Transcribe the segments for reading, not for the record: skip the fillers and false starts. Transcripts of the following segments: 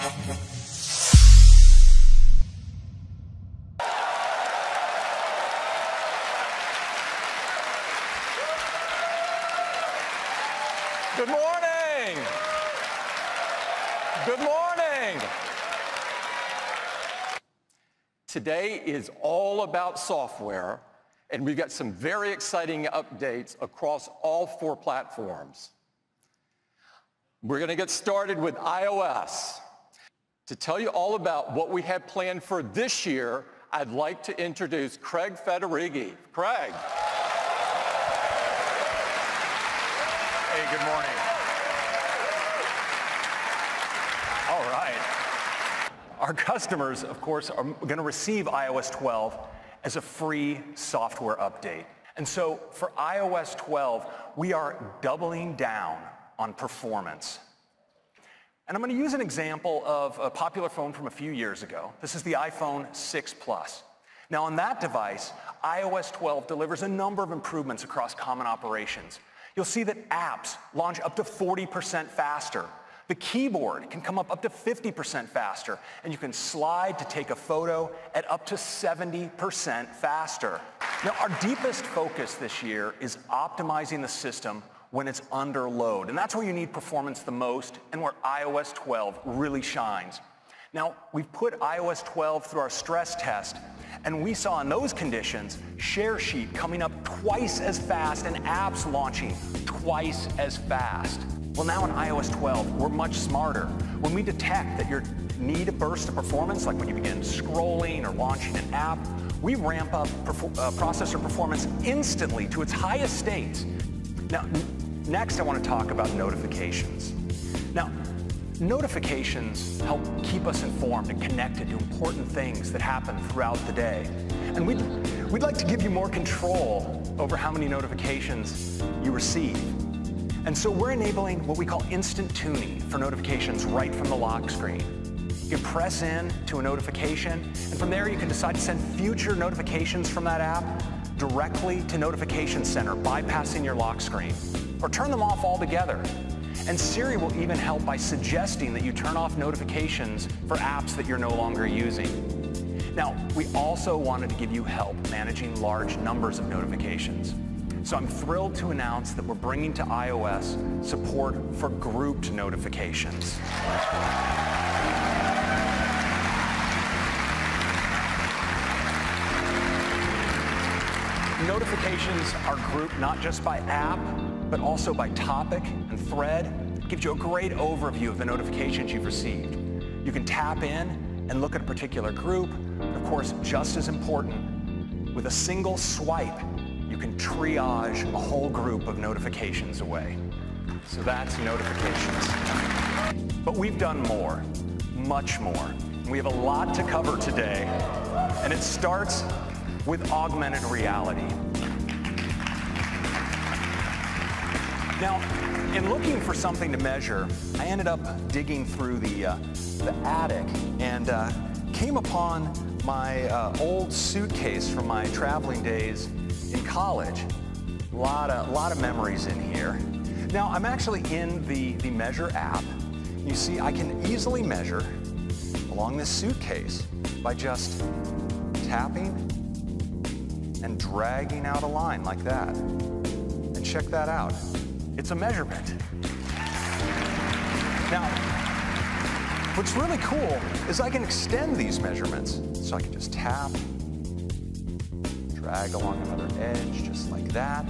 Good morning. Good morning. Today is all about software, and we've got some very exciting updates across all 4 platforms. We're going to get started with iOS. To tell you all about what we have planned for this year, I'd like to introduce Craig Federighi. Craig. Hey, good morning. All right. Our customers, of course, are going to receive iOS 12 as a free software update. And so for iOS 12, we are doubling down on performance. And I'm going to use an example of a popular phone from a few years ago. This is the iPhone 6 Plus. Now on that device, iOS 12 delivers a number of improvements across common operations. You'll see that apps launch up to 40% faster. The keyboard can come up to 50% faster, and you can slide to take a photo at up to 70% faster. Now, our deepest focus this year is optimizing the system when it's under load, and that's where you need performance the most and where iOS 12 really shines. Now, we've put iOS 12 through our stress test, and we saw in those conditions ShareSheet coming up twice as fast and apps launching twice as fast. Well, now in iOS 12, we're much smarter. When we detect that you need a burst of performance, like when you begin scrolling or launching an app, we ramp up processor performance instantly to its highest states. Now, next I want to talk about notifications. Now, notifications help keep us informed and connected to important things that happen throughout the day. And we'd like to give you more control over how many notifications you receive. And so we're enabling what we call instant tuning for notifications right from the lock screen. You can press in to a notification, and from there you can decide to send future notifications from that app directly to Notification Center, bypassing your lock screen, or turn them off altogether. And Siri will even help by suggesting that you turn off notifications for apps that you're no longer using. Now, we also wanted to give you help managing large numbers of notifications. So I'm thrilled to announce that we're bringing to iOS support for grouped notifications. Notifications are grouped not just by app, but also by topic and thread. It gives you a great overview of the notifications you've received. You can tap in and look at a particular group. Of course, just as important, with a single swipe, you can triage a whole group of notifications away. So that's notifications. But we've done more, much more. We have a lot to cover today, and it starts with augmented reality. Now, in looking for something to measure, I ended up digging through the attic and came upon my old suitcase from my traveling days in college. A lot of memories in here. Now, I'm actually in the Measure app. You see, I can easily measure along this suitcase by just tapping and dragging out a line like that. And check that out. It's a measurement. Now, what's really cool is I can extend these measurements. So I can just tap, drag along another edge just like that,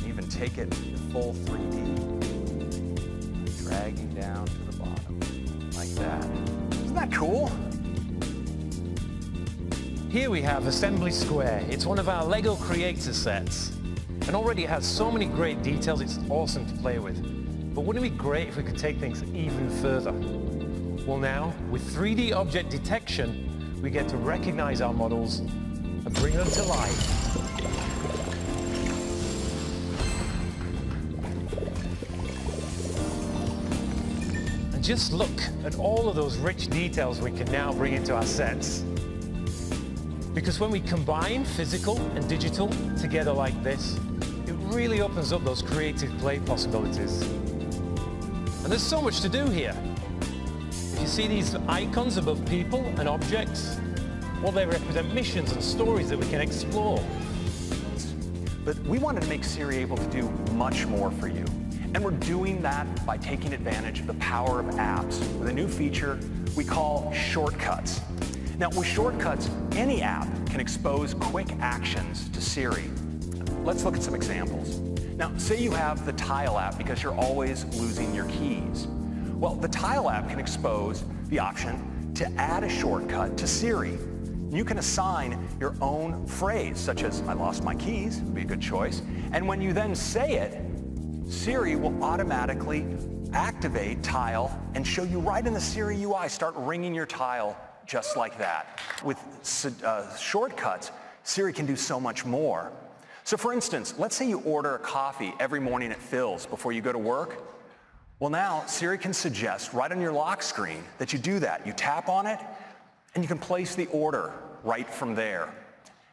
even take it to full 3D, dragging down to the bottom like that. Isn't that cool? Here we have Assembly Square. It's one of our LEGO Creator sets. And already it has so many great details, it's awesome to play with. But wouldn't it be great if we could take things even further? Well now, with 3D object detection, we get to recognize our models and bring them to life. And just look at all of those rich details we can now bring into our sets. Because when we combine physical and digital together like this, it really opens up those creative play possibilities. And there's so much to do here. If you see these icons above people and objects? Well, they represent missions and stories that we can explore. But we wanted to make Siri able to do much more for you. And we're doing that by taking advantage of the power of apps with a new feature we call Shortcuts. Now, with Shortcuts, any app can expose quick actions to Siri. Let's look at some examples. Now, say you have the Tile app because you're always losing your keys. Well, the Tile app can expose the option to add a shortcut to Siri. You can assign your own phrase, such as, "I lost my keys," would be a good choice. And when you then say it, Siri will automatically activate Tile and show you right in the Siri UI, start ringing your Tile just like that. With shortcuts, Siri can do so much more. So for instance, let's say you order a coffee every morning at Phil's before you go to work. Well, now Siri can suggest right on your lock screen that you do that. You tap on it, and you can place the order right from there.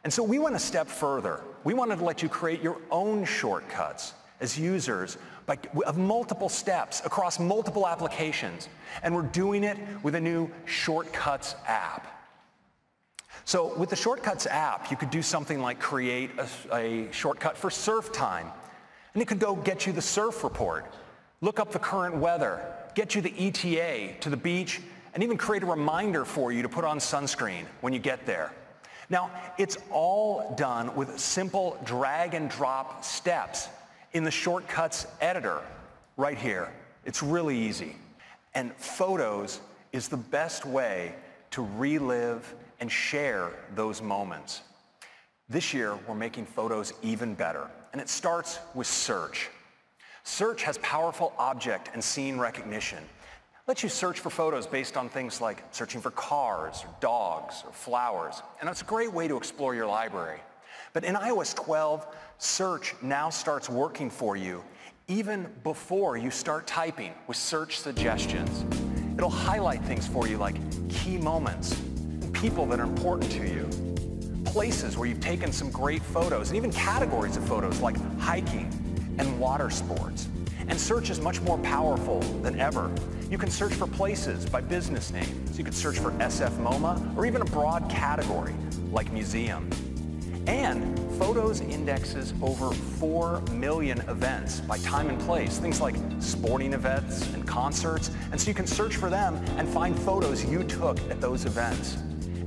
And so we went a step further. We wanted to let you create your own shortcuts as users of multiple steps across multiple applications. And we're doing it with a new Shortcuts app. So with the Shortcuts app, you could do something like create a shortcut for surf time. And it could go get you the surf report, look up the current weather, get you the ETA to the beach, and even create a reminder for you to put on sunscreen when you get there. Now, it's all done with simple drag and drop steps in the Shortcuts editor right here. It's really easy. And Photos is the best way to relive and share those moments. This year, we're making Photos even better, and it starts with search. Search has powerful object and scene recognition. It lets you search for photos based on things like searching for cars, or dogs, or flowers, and it's a great way to explore your library. But in iOS 12, Search now starts working for you even before you start typing with search suggestions. It'll highlight things for you like key moments, people that are important to you, places where you've taken some great photos, and even categories of photos like hiking and water sports. And search is much more powerful than ever. You can search for places by business name. So you could search for SF MoMA or even a broad category like museum. And Photos indexes over 4 million events by time and place, things like sporting events and concerts. And so you can search for them and find photos you took at those events.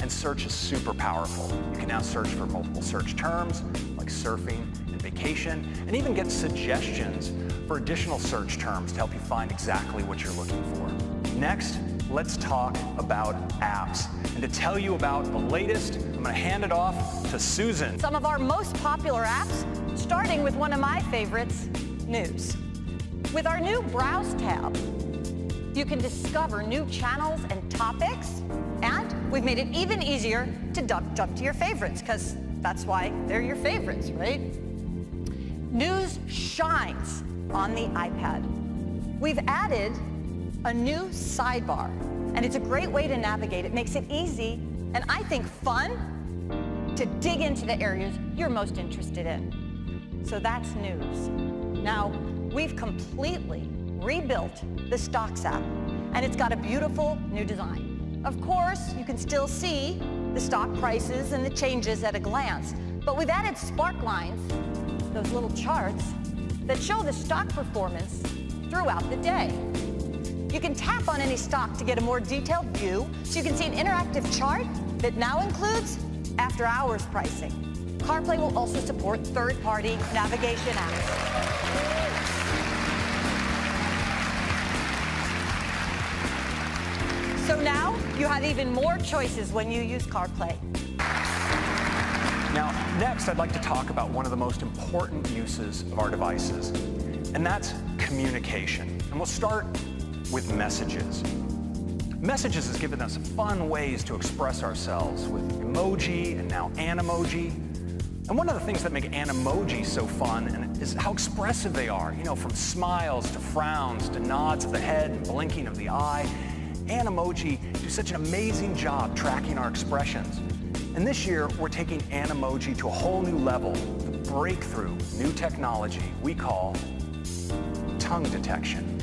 And search is super powerful. You can now search for multiple search terms like surfing and vacation, and even get suggestions for additional search terms to help you find exactly what you're looking for. Next, let's talk about apps. And to tell you about the latest, I'm going to hand it off to Susan. Some of our most popular apps, starting with one of my favorites, News. With our new Browse tab, you can discover new channels and topics, and we've made it even easier to jump to your favorites, because that's why they're your favorites, right? News shines on the iPad. We've added a new sidebar, and it's a great way to navigate. It makes it easy, and I think fun, to dig into the areas you're most interested in. So that's News. Now, we've completely rebuilt the Stocks app, and it's got a beautiful new design. Of course, you can still see the stock prices and the changes at a glance, but we've added spark lines, those little charts, that show the stock performance throughout the day. You can tap on any stock to get a more detailed view, so you can see an interactive chart that now includes after-hours pricing. CarPlay will also support third-party navigation apps. So now you have even more choices when you use CarPlay. Now, next I'd like to talk about one of the most important uses of our devices, and that's communication. And we'll start with messages. Messages has given us fun ways to express ourselves with emoji and now Animoji. And one of the things that make Animoji so fun is how expressive they are. You know, from smiles to frowns to nods of the head and blinking of the eye. Animoji do such an amazing job tracking our expressions. And this year, we're taking Animoji to a whole new level, the breakthrough new technology we call tongue detection.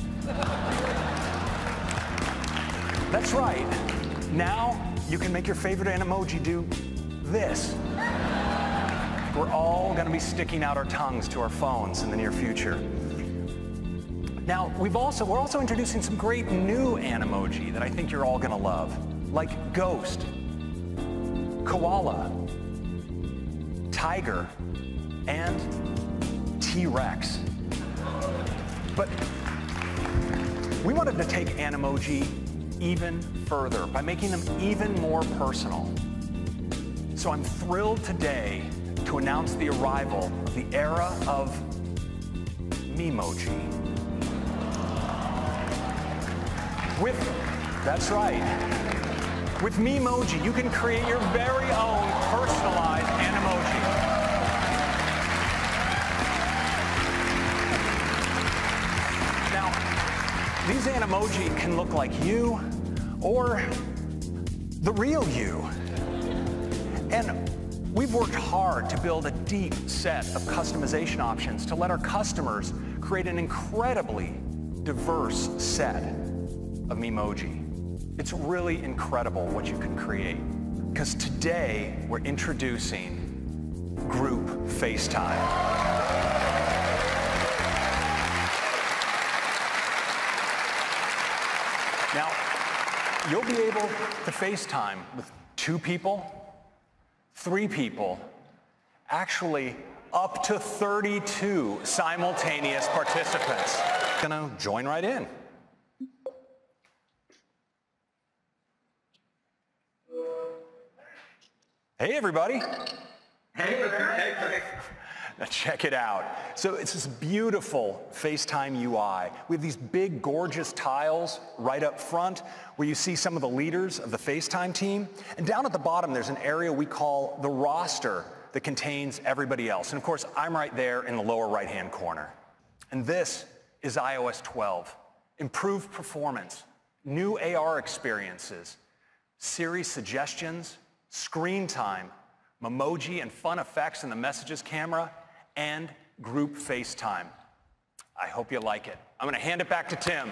That's right. Now you can make your favorite Animoji do this. We're all going to be sticking out our tongues to our phones in the near future. Now, we're also introducing some great new Animoji that I think you're all going to love, like Ghost, Koala, Tiger, and T-Rex. But we wanted to take Animoji even further by making them even more personal. So I'm thrilled today to announce the arrival of the era of Memoji. That's right. With Memoji, you can create your very own personalized Animoji. Now, these Animoji can look like you or the real you. And we've worked hard to build a deep set of customization options to let our customers create an incredibly diverse set of Memoji. It's really incredible what you can create, because today we're introducing Group FaceTime. Now, you'll be able to FaceTime with 2 people, 3 people, actually up to 32 simultaneous participants. Gonna join right in. Hey, everybody. Hey, Craig. Now check it out. So it's this beautiful FaceTime UI. We have these big, gorgeous tiles right up front where you see some of the leaders of the FaceTime team. And down at the bottom, there's an area we call the roster that contains everybody else. And of course, I'm right there in the lower right-hand corner. And this is iOS 12. Improved performance, new AR experiences, Siri suggestions, screen time, Memoji and fun effects in the messages camera, and Group FaceTime. I hope you like it. I'm going to hand it back to Tim.